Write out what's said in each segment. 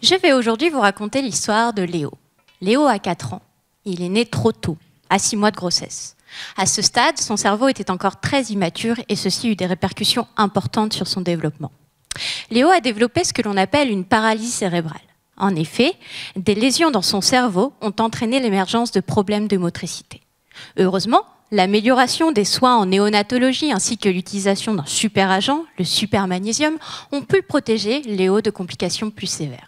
Je vais aujourd'hui vous raconter l'histoire de Léo. Léo a 4 ans. Il est né trop tôt, à 6 mois de grossesse. À ce stade, son cerveau était encore très immature et ceci eut des répercussions importantes sur son développement. Léo a développé ce que l'on appelle une paralysie cérébrale. En effet, des lésions dans son cerveau ont entraîné l'émergence de problèmes de motricité. Heureusement, l'amélioration des soins en néonatologie ainsi que l'utilisation d'un super agent, le supermagnésium, ont pu protéger Léo de complications plus sévères.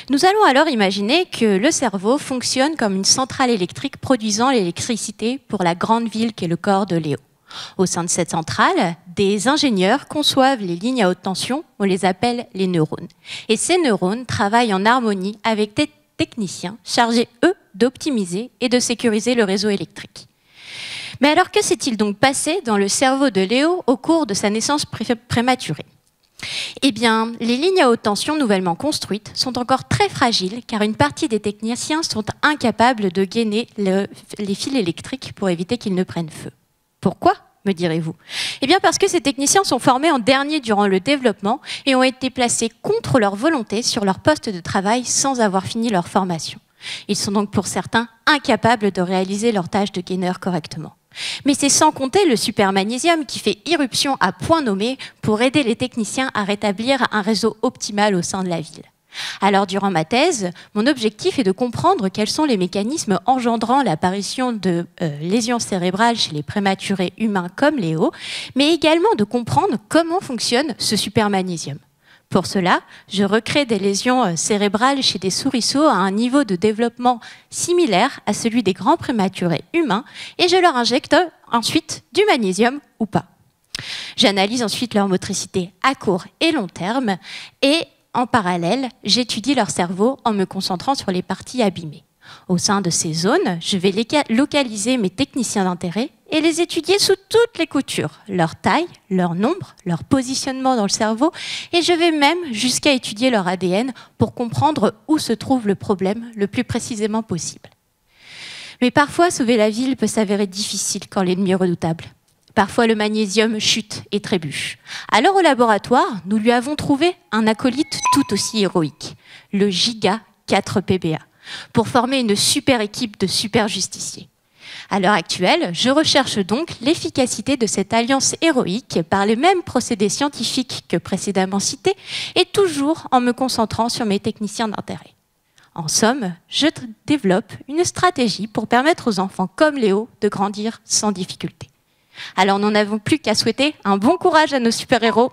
Nous allons alors imaginer que le cerveau fonctionne comme une centrale électrique produisant l'électricité pour la grande ville qu'est le corps de Léo. Au sein de cette centrale, des ingénieurs conçoivent les lignes à haute tension, on les appelle les neurones. Et ces neurones travaillent en harmonie avec des techniciens chargés, eux, d'optimiser et de sécuriser le réseau électrique. Mais alors, que s'est-il donc passé dans le cerveau de Léo au cours de sa naissance prématurée ? Eh bien, les lignes à haute tension nouvellement construites sont encore très fragiles car une partie des techniciens sont incapables de gainer les fils électriques pour éviter qu'ils ne prennent feu. Pourquoi, me direz-vous? Eh bien parce que ces techniciens sont formés en dernier durant le développement et ont été placés contre leur volonté sur leur poste de travail sans avoir fini leur formation. Ils sont donc pour certains incapables de réaliser leur tâche de gainer correctement. Mais c'est sans compter le supermagnésium qui fait irruption à point nommé pour aider les techniciens à rétablir un réseau optimal au sein de la ville. Alors, durant ma thèse, mon objectif est de comprendre quels sont les mécanismes engendrant l'apparition de lésions cérébrales chez les prématurés humains comme Léo, mais également de comprendre comment fonctionne ce supermagnésium. Pour cela, je recrée des lésions cérébrales chez des souriceaux à un niveau de développement similaire à celui des grands prématurés humains et je leur injecte ensuite du magnésium ou pas. J'analyse ensuite leur motricité à court et long terme et en parallèle, j'étudie leur cerveau en me concentrant sur les parties abîmées. Au sein de ces zones, je vais localiser mes techniciens d'intérêt et les étudier sous toutes les coutures, leur taille, leur nombre, leur positionnement dans le cerveau, et je vais même jusqu'à étudier leur ADN pour comprendre où se trouve le problème le plus précisément possible. Mais parfois, sauver la ville peut s'avérer difficile quand l'ennemi est redoutable. Parfois, le magnésium chute et trébuche. Alors, au laboratoire, nous lui avons trouvé un acolyte tout aussi héroïque, le Giga 4PBA, pour former une super équipe de super justiciers. À l'heure actuelle, je recherche donc l'efficacité de cette alliance héroïque par les mêmes procédés scientifiques que précédemment cités et toujours en me concentrant sur mes techniciens d'intérêt. En somme, je développe une stratégie pour permettre aux enfants comme Léo de grandir sans difficulté. Alors, nous n'avons plus qu'à souhaiter un bon courage à nos super-héros.